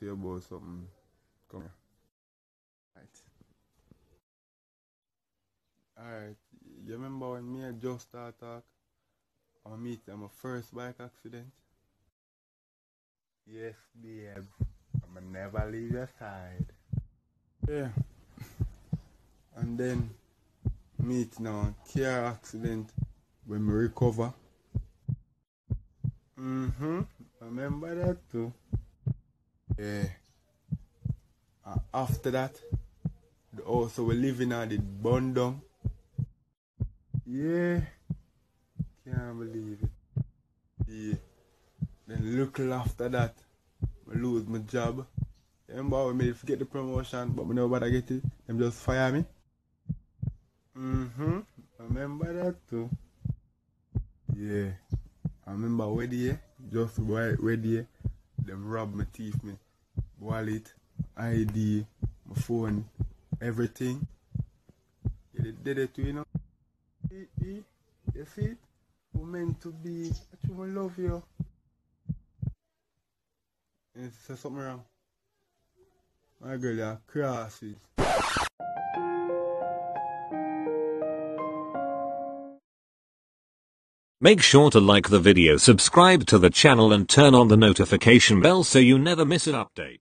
to you about something. Come here. Alright, you remember when me and just start talk? I meet my first bike accident? Yes, babe. I'ma never leave your side. Yeah. And then meet now car accident when we recover. Remember that too. Yeah. And after that, the house we living at it burned down. Yeah. Can't believe it. Yeah. Then little after that, I lose my job. Remember when I get the promotion, but I never get it. Them just fire me. Remember that too. Yeah. I remember where day, just where day, them robbed my teeth, me wallet, ID, my phone, everything. Yeah, they did it too, you know. You see it? We're meant to be. I truly love you. And say something wrong. My girl, you're crosses. Make sure to like the video, subscribe to the channel and turn on the notification bell so you never miss an update.